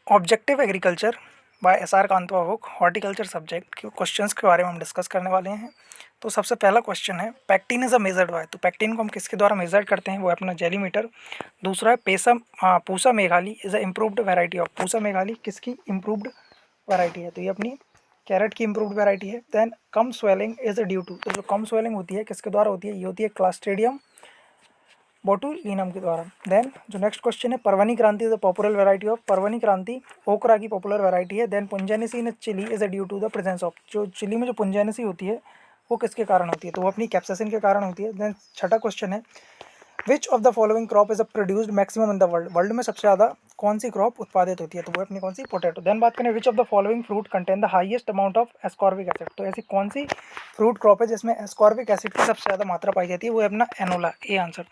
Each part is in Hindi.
Objective agriculture by SR कांतवा book horticulture subject के क्वेश्चंस के बारे में हम डिस्कस करने वाले हैं। तो सबसे पहला क्वेश्चन है pectin is a measured by. तो पैक्टिन को हम किसके द्वारा मेजर करते हैं, वो है अपना जेलीमीटर। दूसरा है Pusa Meghali is a improved variety of. Pusa Meghali किसकी इम्प्रूव्ड वैरायटी है, तो ये अपनी कैरेट की इम्प्रूव्ड वैरायटी है। Then come swelling is a due to. तो जो कम स्वेलिंग होती है किसके द्वारा होती है, ये होती है क्लास्ट्रीडियम बोटुलिनम के द्वारा। देन जो नेक्स्ट क्वेश्चन है Parbhani Kranti is a popular variety of. Parbhani Kranti okra की पॉपुलर वैरायटी है। Then pungency in chili is a due to the presence of. जो चिली में जो पुंजानेसी होती है वो किसके कारण होती है, तो वो अपनी कैप्साइसिन के कारण होती है। देन छठा क्वेश्चन है विच of the following crop is produced maximum in the world. World में सबसे ज़्यादा कौन सी क्रॉप उत्पादित होती है, तो वो अपनी कौन सी, पोटैटो। देन बात करें विच of the following fruit contain the highest amount of ascorbic acid. तो ऐसी कौन सी फ्रूट क्रॉप है जिसमें एस्कॉर्बिक एसिड की सबसे ज़्यादा मात्रा पाई जाती है, वो है अपना aonla, A answer.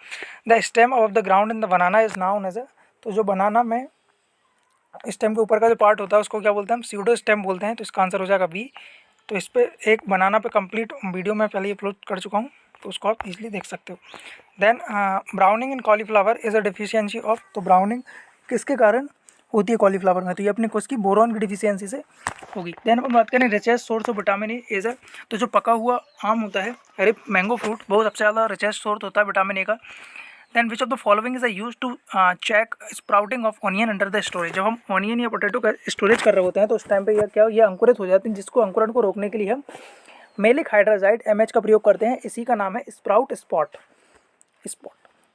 The stem of the ground in the banana is known as a. तो जो बनाना में स्टेम के ऊपर का जो पार्ट होता है उसको क्या बोलते हैं, हम सीडो स्टेम बोलते हैं। तो इसका आंसर हो जाएगा बी। तो इस पर एक बनाना पे कंप्लीट वीडियो मैं पहले ही अपलोड कर चुका हूँ, तो उसको आप इजीली देख सकते हो। Then browning in cauliflower is a deficiency of. तो ब्राउनिंग किसके कारण होती है कॉलीफ्लावर में, तो ये अपने को उसकी बोरॉन की डिफिशियंसी से होगी। देन अपन बात करें richest source of vitamin A is है। तो जो पका हुआ आम होता है, अरे मैंगो फ्रूट, बहुत सबसे ज़्यादा रिचेस्ट सोर्स होता है विटामिन ए का। Then which of the following is use to check sprouting of onion under the storage. जब हम ऑनियन या पोटैटो का स्टोरेज कर रहे होते हैं तो उस टाइम पे ये अंकुरित हो जाते हैं, जिसको अंकुरण को रोकने के लिए हम मेलिक हाइड्राजाइड MH का प्रयोग करते हैं। इसी का नाम है स्प्राउट स्पॉट।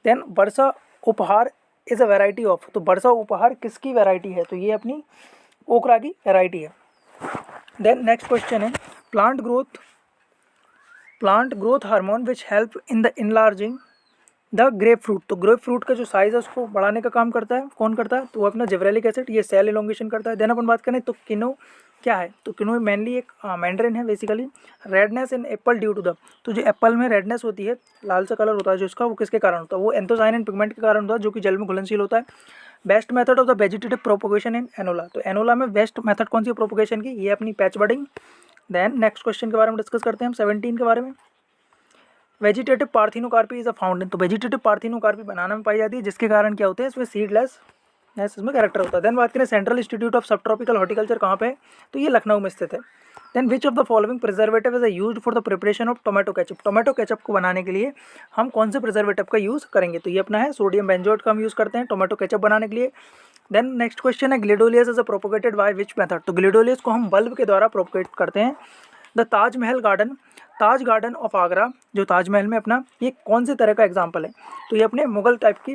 देन वर्षा उपहार इज अ वैरायटी ऑफ। तो वर्षा उपहार किसकी वैरायटी है, तो ये अपनी ओकरा की वैरायटी है। देन नेक्स्ट क्वेश्चन है plant growth hormone which help in the enlarging the grep fruit. तो ग्रेप फ्रूट का जो साइज है उसको बढ़ाने का काम करता है, कौन करता है, तो वो अपना जिब्रेलिक एसिड, ये सेल इलोंगेशन करता है। देन अपन बात करें तो किनो क्या है, तो किनो मेनली एक मैंड्रिन है basically. Redness in apple due to the. तो जो एप्पल में रेडनेस होती है, लाल सा कलर होता है जो उसका, वो किसके कारण होता है, वो एंथोसायनिन पिगमेंट के कारण होता है, जो कि जल में घुलनशील होता है। Best method of the vegetative propagation in aonla. तो एनोला में बेस्ट मेथड कौन सी प्रोपोगेशन की, ये अपनी patch budding. Then next question के बारे में डिस्कस करते हैं हम 17 के बारे में। Vegetative parthenocarpy is a found. तो वेजिटेटिव पार्थिनोकार्पी बनाना में पाई जाती है, जिसके कारण क्या होते हैं, इसमें सीडलेस इसमें कैरेक्टर होता है। देन बात करें central institute of subtropical horticulture कहाँ पे है, तो ये लखनऊ में स्थित है। Then which of the following preservative is used for the preparation of tomato ketchup. Tomato ketchup को बनाने के लिए हम कौन से प्रिजर्वेटिव का यूज़ करेंगे, तो ये अपना है सोडियम बेंजोएट का हम यूज़ करते हैं टोमेटो केचप बनाने के लिए। देन नेक्स्ट क्वेश्चन है gladiolus is a propagated by which method. तो ग्लिडोलियस को हम बल्ब के द्वारा प्रोपोगेट करते हैं। The Taj garden of Agra, जो ताजमहल में अपना, ये कौन से तरह का एग्जाम्पल है, तो ये अपने मुगल टाइप की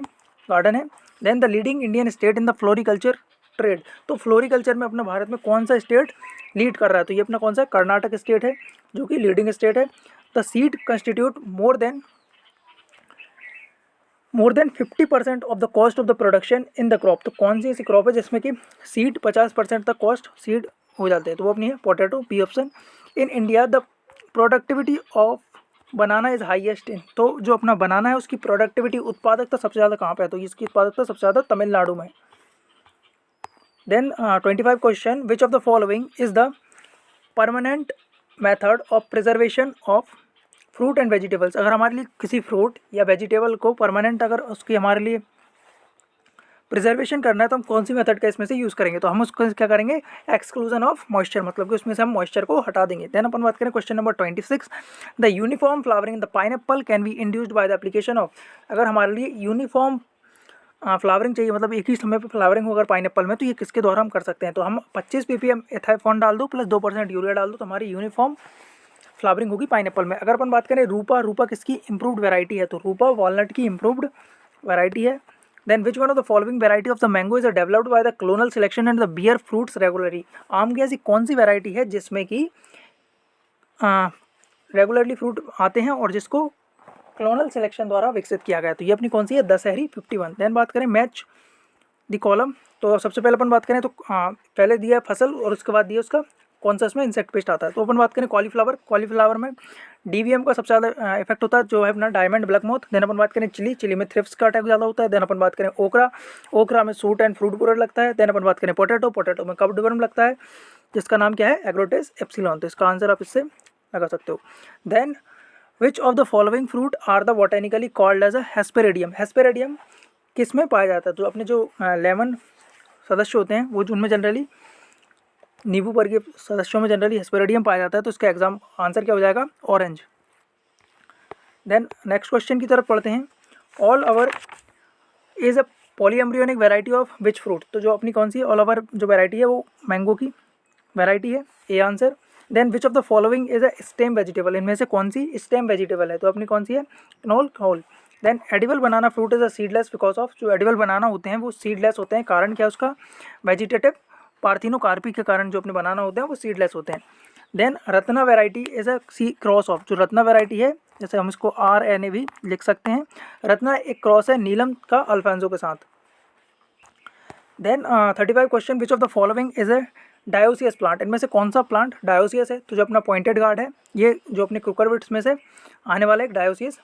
गार्डन है। Then the leading Indian state in the floriculture trade. तो फ्लोरिकल्चर में अपना भारत में कौन सा स्टेट लीड कर रहा है, तो ये अपना कौन सा, कर्नाटक स्टेट है, जो कि लीडिंग स्टेट है। The seed constitute more than 50% of the cost of the production in the crop. तो कौन सी ऐसी क्रॉप है जिसमें कि सीड 50% तक कॉस्ट सीड हो जाते हैं, तो वो अपनी है potato, B option. In India the productivity of banana is highest in. तो जो अपना बनाना है उसकी प्रोडक्टिविटी, उत्पादकता सबसे ज़्यादा कहाँ पे है, तो इसकी उत्पादकता सबसे ज़्यादा तमिलनाडु में। Then 25 question which of the following is the permanent method of preservation of fruit and vegetables. अगर हमारे लिए किसी फ्रूट या वेजिटेबल को परमानेंट, अगर उसकी हमारे लिए प्रिजर्वेशन करना है, तो हम कौन सी मेथड का इसमें से यूज़ करेंगे, तो हम उसको क्या करेंगे, एक्सक्लूजन ऑफ मॉइस्चर, मतलब कि उसमें से हम मॉइस्चर को हटा देंगे। देन अपन बात करें question number 26, the uniform flowering the pineapple can be induced by the application of. अगर हमारे लिए यूनिफॉर्म फ्लावरिंग चाहिए, मतलब एक ही समय पर फ्लावरिंग हो अगर पाइनएप्पल में, तो ये किसके द्वारा हम कर सकते हैं, तो हम 25 ppm एथाइफॉन डाल दो प्लस 2% यूरिया डाल दो, तो हमारी यूनिफॉर्म फ्लावरिंग होगी पाइनएप्पल में। अगर अपन बात करें रूपा किसकी इंप्रूव्ड वैरायटी है, तो रूपा वॉलनट की इंप्रूव्ड वैरायटी है। Then which one of the following variety of the mango is developed by the clonal selection and the bear fruits regularly. आम की ऐसी कौन सी वैरायटी है जिसमें कि रेगुलरली फ्रूट आते हैं और जिसको क्लोनल सिलेक्शन द्वारा विकसित किया गया, तो ये अपनी कौन सी है, दशहरी 51। देन बात करें मैच द कॉलम। तो सबसे पहले अपन बात करें तो पहले दिया फसल और उसके बाद दिया उसका कौन सा इसमें इंसेक्ट पेस्ट आता है, तो अपन बात करें कॉलीफ्लावर में DVM का सबसे ज़्यादा इफेक्ट होता है, जो है अपना डायमंड ब्लैक मोथ। देन अपन बात करें चिली में थ्रिप्स का अटैक ज़्यादा होता है। देन अपन बात करें ओकरा में सूट एंड फ्रूट बोरर लगता है। देन अपन बात करें पोटैटो में कपवर्म लगता है, जिसका नाम क्या है, एग्रोटेस एप्सिलॉन। तो इसका आंसर आप इससे लगा सकते हो। Then which of the following fruit are the botanically called as a hesperidium. Hesperidium किस में पाया जाता है, तो अपने जो लेमन सदस्य होते हैं वो उनमें जनरली नींबू वर्गीय सदस्यों में जनरली हेस्पेरिडियम पाया जाता है, तो इसका एग्जाम आंसर क्या हो जाएगा? ऑरेंज। देन नेक्स्ट क्वेश्चन की तरफ पढ़ते हैं। Olour is a polyembryonic variety of which fruit, तो जो अपनी कौन सी ऑल ओवर जो वैरायटी है वो मैंगो की वैरायटी है, A answer. Then which of the following is a stem vegetable, इनमें से कौन सी स्टेम वेजिटेबल है, तो अपनी कौन सी है? Knol khol. Then edible banana fruit is a seedless because of, जो एडिबल बनाना होते हैं वो सीडलेस होते हैं, कारण क्या है उसका? वेजिटेटिव पार्थिनोकार्पी के कारण जो अपने बनाना होते हैं वो सीडलेस होते हैं। Then Ratna variety is a C cross of, जो रत्ना वैरायटी है जैसे हम इसको RNA भी लिख सकते हैं, रत्ना एक क्रॉस है नीलम का अल्फांसो के साथ। Then 35 question, which of the following is a dioecious plant, इनमें से कौन सा प्लांट डायोसियस है? तो जो अपना पॉइंटेड गार्ड है ये जो अपने कुकरविट्स में से आने वाला एक डायोसियस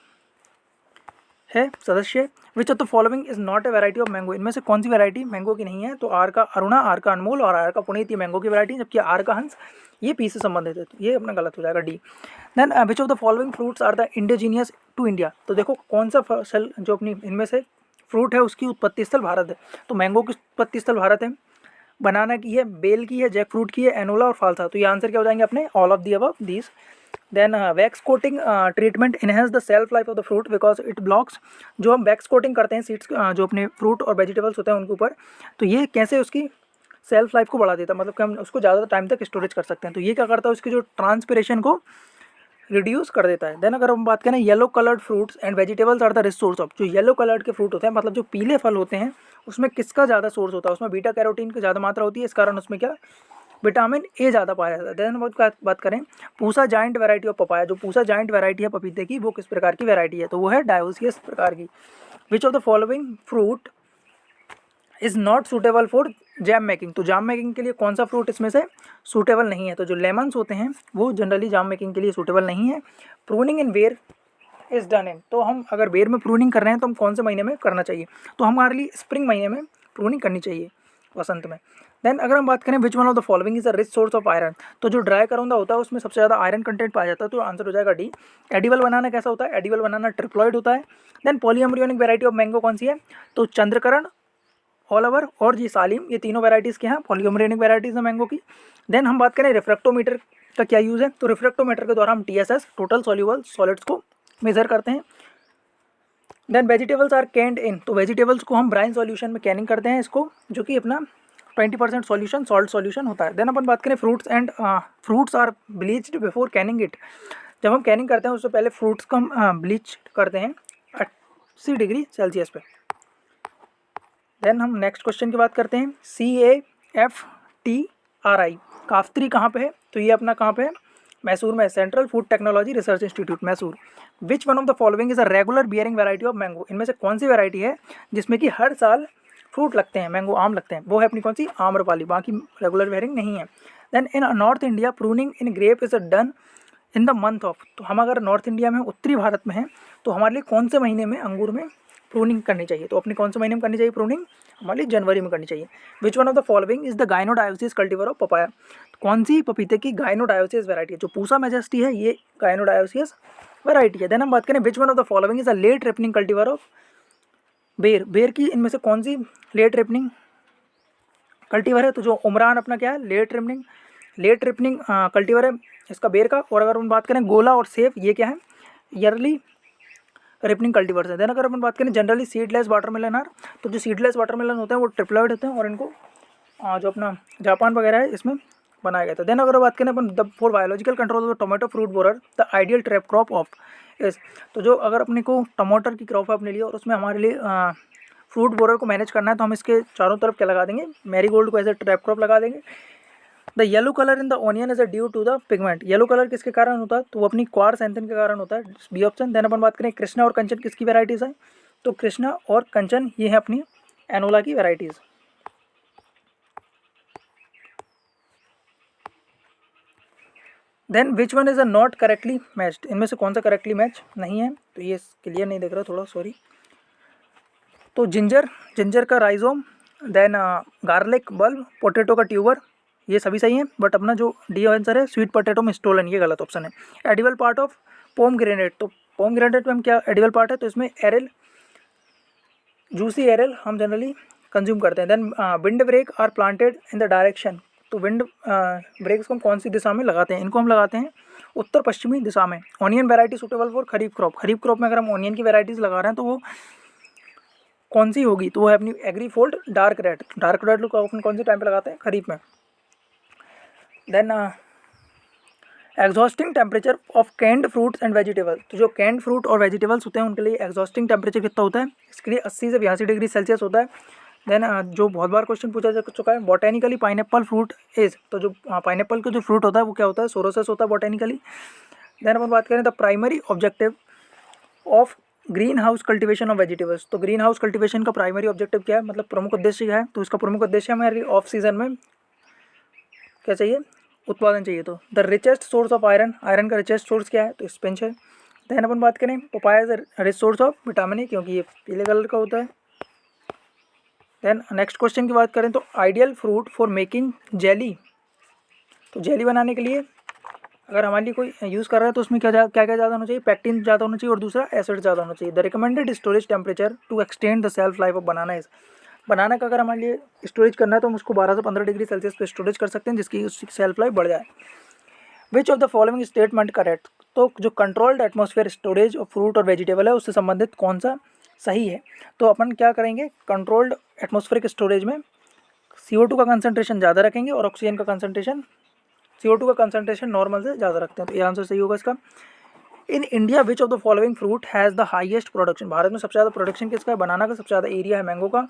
है सदस्य। विच of the following is not a variety of mango, इनमें से कौन सी वैरायटी मैंगो की नहीं है? तो आर का अरुणा, आर का अनमोल और आर का पुनीत, ये मैंगो की वैरायटी, जबकि आर का हंस ये पी से संबंधित है, तो ये अपना गलत हो जाएगा, D. Then which of the following fruits are the indigenous to India, तो देखो कौन सा फसल जो अपनी इनमें से फ्रूट है उसकी उत्पत्ति स्थल भारत है, तो मैंगो की उत्पत्ति स्थल भारत है, बनाना की है, बेल की है, जैक फ्रूट की है, एनोला और फालसा, तो ये आंसर क्या हो जाएंगे अपने? All of the above these. Then wax coating treatment enhance the shelf life of the fruit because it blocks, जो हम वैक्स कोटिंग करते हैं सीड्स जो अपने फ्रूट और वेजिटेबल्स होते हैं उनके ऊपर, तो ये कैसे उसकी सेल्फ लाइफ को बढ़ा देता है, मतलब कि हम उसको ज़्यादा टाइम तक स्टोरेज कर सकते हैं, तो ये क्या करता है उसकी जो ट्रांसपिरेशन को रिड्यूस कर देता है। देन अगर हम बात करें yellow coloured fruits and vegetables are the rich source of, जो येलो कलर्ड के फ्रूट होते हैं मतलब जो पीले फल होते हैं उसमें किसका ज़्यादा सोर्स होता है? उसमें बीटा कैरोटीन की ज़्यादा मात्रा होती है, इस कारण उसमें क्या विटामिन ए ज़्यादा पाया जाता है। देन बात करें Pusa giant variety of papaya, जो पूसा जाइंट वैरायटी है पपीते की वो किस प्रकार की वैरायटी है? तो वो है डायोसियस प्रकार की। विच of the following fruit is not suitable for jam making, तो जाम मेकिंग के लिए कौन सा फ्रूट इसमें से सूटेबल नहीं है? तो जो लेमन्स होते हैं वो जनरली जाम मेकिंग के लिए सूटेबल नहीं है। Pruning in where is done in, तो हम अगर बेर में प्रूनिंग कर रहे हैं तो हम कौन से महीने में करना चाहिए? तो हमारे लिए स्प्रिंग महीने में प्रूनिंग करनी चाहिए, वसंत में। देन अगर हम बात करें which one of the following is a rich source of iron, तो जो ड्राई करौंदा होता है उसमें सबसे ज़्यादा आयरन कंटेंट पाया जाता है, तो आंसर हो जाएगा डी। एडिबल बनाना कैसा होता है? एडिबल बनाना ट्रिप्लॉइड होता है। देन पॉलीएम्ब्रियोनिक वैरायटी ऑफ मैंगो कौन सी है? तो चंद्रकरण, ऑल ओवर और जी सालिम, ये तीनों वैरायटीज़ के हैं पॉलीएम्ब्रियोनिक वैरायटीज़ हैं मैंगो की। देन हम बात करें रिफ्रैक्टोमीटर का क्या यूज़ है? तो रिफ्रैक्टोमीटर के द्वारा हम TSS टोटल सॉल्यूबल सॉलिड्स को मेजर करते हैं। देन वेजिटेबल्स आर कैंड इन, तो वेजिटेबल्स को हम ब्राइन सॉल्यूशन में कैनिंग करते हैं इसको, जो कि अपना 20% सॉल्यूशन सॉल्ट सॉल्यूशन होता है। देन अपन बात करें fruits and fruits are bleached before canning it, जब हम कैनिंग करते हैं उससे पहले फ्रूट्स को हम ब्लीच करते हैं 80 डिग्री सेल्सियस पे। देन हम नेक्स्ट क्वेश्चन की बात करते हैं। CAFTRI काफ्त्री कहाँ पे है? तो ये अपना कहाँ पे है? मैसूर में, central food technology research institute Mysore. Which one of the following is a regular bearing variety of mango, इनमें से कौन सी वैरायटी है जिसमें कि हर साल फ्रूट लगते हैं, मैंगो आम लगते हैं? वो है अपनी कौन सी? आम्रपाली, बाकी रेगुलर बियरिंग नहीं है। Then in North India pruning in grape is done in the month of, तो हम अगर नॉर्थ इंडिया में उत्तरी भारत में हैं तो हमारे लिए कौन से महीने में अंगूर में प्रूनिंग करनी चाहिए? तो अपनी कौन से महीने में करनी चाहिए प्रूनिंग? हमारे लिए जनवरी में करनी चाहिए। Which one of the following is the gynodioecious cultivar of papaya, कौन सी पपीते की गाइनोडायोसिस वैरायटी है? जो पूसा मैजेस्टी है ये गाइनोडायोसिस वैरायटी है। देन हम बात करें which one of the following is a late ripening cultivar of ber, बेर की इनमें से कौन सी लेट रिपनिंग कल्टीवर है? तो जो उमरान अपना क्या है? लेट रिपनिंग कल्टीवर है इसका बेर का। और अगर हम बात करें गोला और सेब, ये क्या है? ईयरली रिपनिंग कल्टीवर्स है। देन अगर अपन बात करें जनरली सीडलेस वाटरमेलन आर, तो जो सीडलेस वाटरमेलन होते हैं वो ट्रिप्लॉइड होते हैं और इनको जो अपना जापान वगैरह है इसमें बनाया गया था। देन अगर बात करें upon the for biological control of tomato fruit borer the ideal trap crop of इस, तो जो अगर अपने को टमाटर की क्रॉप है अपने लिए और उसमें हमारे लिए फ्रूट बोरर को मैनेज करना है तो हम इसके चारों तरफ क्या लगा देंगे? मैरीगोल्ड को ऐसे ट्रैप क्रॉप लगा देंगे। The yellow colour in the onion is a due to the pigment, yellow colour किसके कारण होता है? तो वो अपनी क्वारसेंथिन के कारण होता है, बी ऑप्शन। देन अपन बात करें कृष्णा और कंचन किसकी वैरायटीज़ है? तो कृष्णा और कंचन ये है अपनी एनोला की वैरायटीज़। Then which one is a not correctly matched, इनमें से कौन सा करेक्टली मैच नहीं है? तो ये क्लियर नहीं दिख रहा, थोड़ा सॉरी। तो जिंजर का राइजोम, देन गार्लिक बल्ब, पोटैटो का ट्यूबर, ये सभी सही हैं, बट अपना जो डी आंसर है स्वीट पोटैटो में स्टोलन, ये गलत ऑप्शन है। Edible part of pomegranate, तो पोम ग्रेनेड में हम क्या एडिबल पार्ट है? तो इसमें एरल, जूसी एरल हम जनरली कंज्यूम करते हैं। Then wind break are planted in the direction, तो विंड ब्रेक्स को हम कौन सी दिशा में लगाते हैं? इनको हम लगाते हैं उत्तर पश्चिमी दिशा में। Onion variety suitable for kharif crop, kharif crop में अगर हम ऑनियन की वैरायटीज़ लगा रहे हैं तो वो कौन सी होगी? तो वो है अपनी एग्रीफोल्ड डार्क रेड। डार्क रेड को अपन कौन से टाइम पे लगाते हैं? खरीफ में। Then exhausting temperature of canned fruits and vegetable, तो जो कैंड फ्रूट और वेजिटेबल्स होते हैं उनके लिए एग्जॉस्टिंग टेम्परेचर कितना होता है? इसके लिए 80 से 82 डिग्री सेल्सियस होता है। देन जो बहुत बार क्वेश्चन पूछा जा चुका है, बॉटेनिकली पाइनएप्पल फ्रूट इज, तो जो पाइनएप्पल का जो फ्रूट होता है वो क्या होता है? सोरोसस होता है बॉटेनिकली। देन अपन बात करें the primary objective of green house cultivation of vegetables, तो ग्रीन हाउस कल्टिवेशन का प्राइमरी ऑब्जेक्टिव क्या है, मतलब प्रमुख उद्देश्य क्या है? तो इसका प्रमुख उद्देश्य हमारे ऑफ सीजन में क्या चाहिए? उत्पादन चाहिए। तो the richest source of iron, iron का रिचेस्ट सोर्स क्या है? तो स्पिंच है। देन अपन बात करें papaya is rich source of vitamin A, क्योंकि ये पीले कलर का होता है। देन नेक्स्ट क्वेश्चन की बात करें तो ideal fruit for making jelly, तो जेली बनाने के लिए अगर हमारे लिए कोई यूज़ कर रहा है तो उसमें क्या क्या ज़्यादा होना चाहिए? पैक्टिन ज़्यादा होना चाहिए और दूसरा एसिड ज़्यादा होना चाहिए। The recommended storage temperature to extend the shelf life of banana is, banana का अगर हमारे लिए स्टोरेज करना है तो हम उसको 12 से 15 डिग्री सेल्सियस पे स्टोरेज कर सकते हैं, जिसकी उसकी सेल्फ लाइफ बढ़ जाए। विच of the following statement correct, तो जो controlled atmosphere storage of fruit और वेजिटेबल है उससे संबंधित कौन सा सही है? तो अपन क्या करेंगे, कंट्रोल्ड एटमॉस्फेरिक स्टोरेज में CO2 का कंसंट्रेशन ज़्यादा रखेंगे और ऑक्सीजन का कंसंट्रेशन, CO2 का कंसंट्रेशन नॉर्मल से ज़्यादा रखते हैं, तो ये आंसर सही होगा इसका। In India which of the following fruit has the highest production, Bharat में सबसे ज़्यादा प्रोडक्शन किसका है? बनाना का सबसे ज़्यादा एरिया है मैंगो का।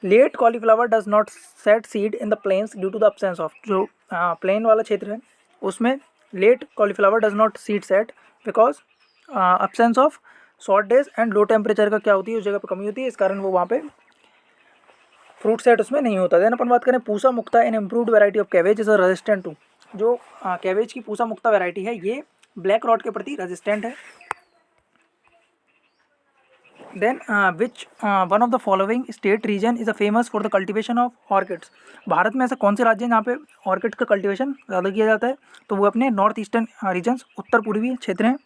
Late cauliflower does not set seed in the plains due to the absence of, जो प्लेन वाला क्षेत्र है उसमें late cauliflower does not seed set because absence of short days and low temperature का क्या होती है, उस जगह पर कमी होती है, इस कारण वो वहाँ पे फ्रूट सेट उसमें नहीं होता। देन अपन बात करें Pusa Mukta in improved variety of cabbage is resistant to, जो कैवेज की पूसा मुक्ता वैरायटी है ये ब्लैक रॉट के प्रति रेजिस्टेंट है। Then which one of the following state region is a famous for the cultivation of orchids, Bharat में ऐसा कौन से राज्य हैं जहाँ पे ऑर्किड का कल्टिवेशन ज़्यादा किया जाता है? तो वो अपने नॉर्थ ईस्टर्न रीजन्स, उत्तर पूर्वी क्षेत्र हैं,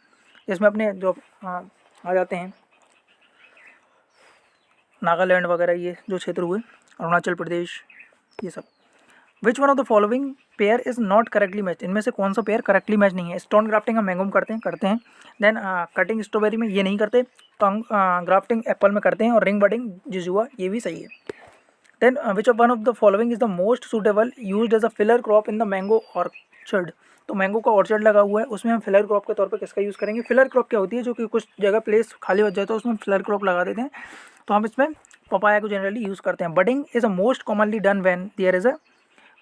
जिसमें अपने जो आ जाते हैं नागालैंड वगैरह, ये जो क्षेत्र हुए, अरुणाचल प्रदेश, ये सब। विच one of the following pair is not correctly match, इनमें से कौन सा पेयर करेक्टली मैच नहीं है? स्टोन ग्राफ्टिंग हम मैंगो में करते हैं। देन कटिंग स्ट्रॉबेरी में ये नहीं करते, टंग ग्राफ्टिंग एप्पल में करते हैं, और रिंग बडिंग जिजुआ ये भी सही है। Then which of one of the following is the most suitable used as a filler crop in the mango orchard, तो मैंगो का ऑर्चर्ड लगा हुआ है उसमें हम फिलर क्रॉप के तौर पर किसका यूज़ करेंगे? फिलर क्रॉप क्या होती है? जो कि कुछ जगह प्लेस खाली बच जाता है उसमें फिलर क्रॉप लगा देते हैं, तो हम इसमें पपाया को जनरली यूज़ करते हैं। Budding is a most commonly done when there is a,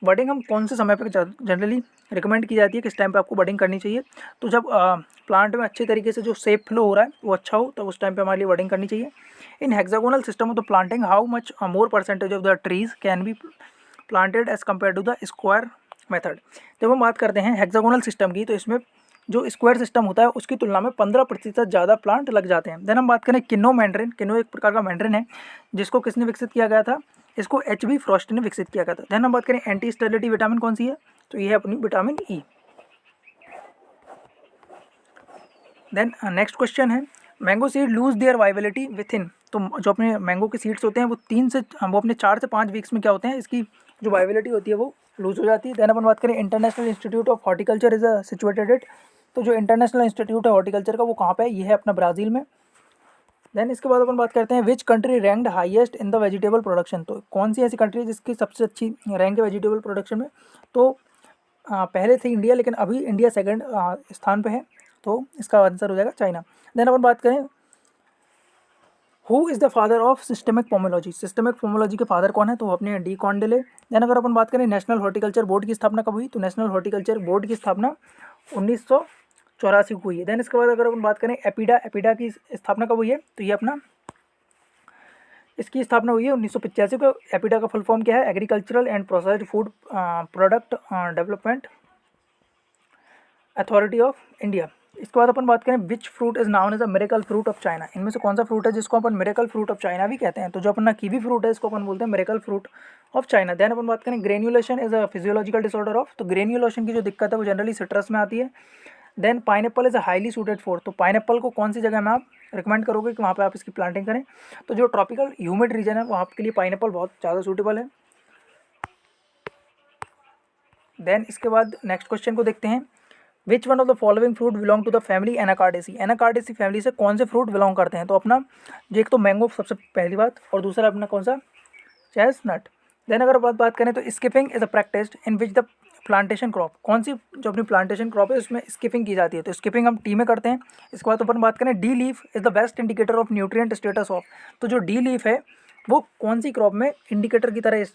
budding हम कौन से समय पर जनरली रिकमेंड की जाती है, किस टाइम पे आपको बडिंग करनी चाहिए? तो जब प्लांट में अच्छे तरीके से जो सेप फ्लो हो रहा है वो अच्छा हो, तो उस टाइम पे हमारे लिए बडिंग करनी चाहिए। In hexagonal system of the planting how much more percentage of the trees can be planted as compare to the square method, जब हम बात करते हैं हेक्सागोनल सिस्टम की तो इसमें जो स्क्वायर सिस्टम होता है उसकी तुलना में 15% ज़्यादा प्लांट लग जाते हैं। देन हम बात करें किन्नो मैंड्रिन, किन्नो एक प्रकार का मैंड्रिन है जिसको किसने विकसित किया गया था? इसको HB फ्रॉस्ट ने विकसित किया गया था। देन हम बात करें एंटी स्टेरिलिटी विटामिन कौन सी है? तो ये है अपनी vitamin E। Then next question है mango seed lose their viability within, तो जो अपने मैंगो के सीड्स होते हैं वो अपने 4 से 5 वीक्स में क्या होते हैं, इसकी जो वाइबिलिटी होती है वो लूज हो जाती है। देन अपन बात करें international institute of horticulture is situated it, तो जो इंटरनेशनल इंस्टीट्यूट है हॉर्टिकल्चर का वो कहाँ पे है? ये है अपना ब्राज़ील में। देन इसके बाद अपन बात करते हैं which country ranked highest in the vegetable production, तो कौन सी ऐसी कंट्री है जिसकी सबसे अच्छी रैंक है वेजिटेबल प्रोडक्शन में? तो पहले थी इंडिया, लेकिन अभी इंडिया सेकंड स्थान पे है, तो इसका आंसर हो जाएगा चाइना। देन अपन बात करें who is the father of systemic pomology, systemic pomology के फादर कौन है? तो अपने डी कॉन्डेले। देन अगर अपन बात करें नेशनल हॉर्टिकल्चर बोर्ड की स्थापना कब हुई? तो नेशनल हॉर्टिकल्चर बोर्ड की स्थापना 1984 को हुई है। देन इसके बाद अगर अपन बात करें एपीडा की स्थापना कब हुई है? तो ये अपना इसकी स्थापना हुई है 1985 को। एपीडा का फुल फॉर्म क्या है? Agricultural and processed food product development authority of India. इसके बाद अपन बात करें which fruit is known as a miracle fruit of China, इनमें से कौन सा फ्रूट है जिसको अपन मिरेकल फ्रूट ऑफ चाइना भी कहते हैं? तो जो अपना कीवी फ्रूट है इसको अपन बोलते हैं miracle fruit of China. Then अपन बात करें granulation is a physiological disorder of, तो ग्रेन्युलेशन की जो दिक्कत है वो जनरली सिट्रस में आती है। Then pineapple is a highly suited for, तो पाइनएप्पल को कौन सी जगह में आप रिकमेंड करोगे कि वहाँ पे आप इसकी प्लांटिंग करें? तो जो ट्रॉपिकल ह्यूमिड रीजन है वहाँ के लिए पाइनएप्पल बहुत ज़्यादा सूटेबल है। देन इसके बाद नेक्स्ट क्वेश्चन को देखते हैं, which one of the following fruit belong to the family Anacardiaceae, Anacardiaceae family से कौन से फ्रूट बिलोंग करते हैं? तो अपना जो एक तो मैंगो सबसे पहली बात, और दूसरा अपना कौन सा, चेस्टनट। देन अगर बात करें तो skipping is a practice in which the plantation crop, कौन सी जो अपनी प्लांटेशन क्रॉप है उसमें स्किपिंग की जाती है? तो स्किपिंग हम टी में करते हैं। इसके बाद अपन बात करें D leaf is the best indicator of nutrient status of, तो जो डी लीफ है वो कौन सी क्रॉप में इंडिकेटर की तरह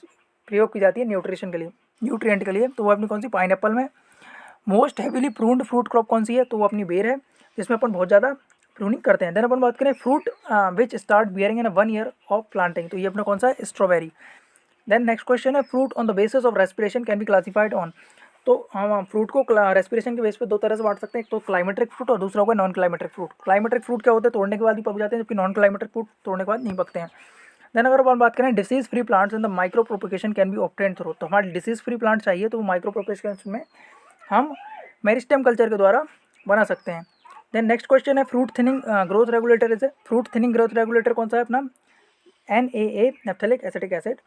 प्रयोग की जाती है न्यूट्रिशन के लिए, न्यूट्रिएंट के लिए? तो वो अपनी कौन सी, पाइनएप्पल में। Most heavily pruned fruit crop कौन सी है? तो वो अपनी बेर है, जिसमें अपन बहुत ज़्यादा प्रूनिंग करते हैं। देन अपन बात करें fruit which start bearing in 1 year of planting, तो ये अपना कौन सा है, स्ट्रॉबेरी। देन नेक्स्ट क्वेश्चन है, fruit on the basis of respiration can be classified on, तो हम फ्रूट को रेस्पिरेशन के बेस पे 2 तरह से बांट सकते हैं, एक तो क्लाइमेट्रिक फ्रूट और दूसरा होगा non climacteric fruit. Climacteric fruit क्या होते हैं, तोड़ने के बाद ही पक जाते हैं, जबकि नॉन क्लाइमेट्रिक फ्रूट तोड़ने के बाद नहीं पकते हैं। देन अगर अपन बात करें disease free plants in the micro propagation can be obtained through, तो हमारे डिसीज फ्री प्लांट चाहिए तो वो माइक्रो प्रोपिगेशन में हम मेरिस्टेम कल्चर के द्वारा बना सकते हैं। देन नेक्स्ट क्वेश्चन है, fruit thinning growth regulator is, fruit thinning growth regulator कौन सा है अपना, NAA naphthalic acetic acid.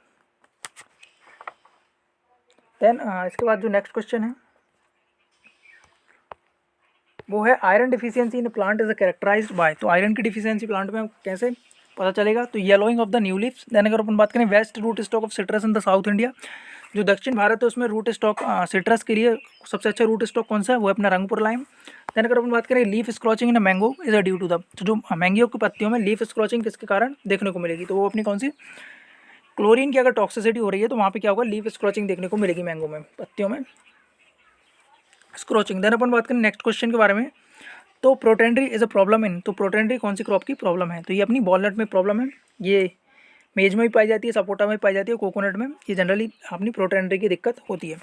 Then इसके बाद जो नेक्स्ट क्वेश्चन है वो है iron deficiency in plant is characterized by, तो आयरन की डिफिशियंसी प्लांट में कैसे पता चलेगा? तो yellowing of the new leaves. Then अगर अपन बात करें west root stock of citrus in the South India, जो दक्षिण भारत है उसमें रूट स्टॉक सिट्रस के लिए सबसे अच्छा रूट स्टॉक कौन सा है, वो अपना रंगपुर लाइम। देन अगर अपन बात करें leaf scorching in mango is a due to the, तो जो मैंगो की पत्तियों में लीफ स्क्रॉचिंग किसके कारण देखने को मिलेगी? तो वो अपनी कौन सी, क्लोरीन की अगर टॉक्सिसिटी हो रही है तो वहाँ पे क्या होगा, लीफ स्क्रॉचिंग देखने को मिलेगी मैंगो में, पत्तियों में स्क्रॉचिंग। देन अपन बात करें नेक्स्ट क्वेश्चन के बारे में, तो protandry is a problem in, तो प्रोटेंड्री कौन सी क्रॉप की प्रॉब्लम है? तो ये अपनी वॉलनट में प्रॉब्लम है, ये मेज में भी पाई जाती है, सपोटा में भी पाई जाती है, कोकोनट में, ये जनरली अपनी प्रोटेंड्री की दिक्कत होती है।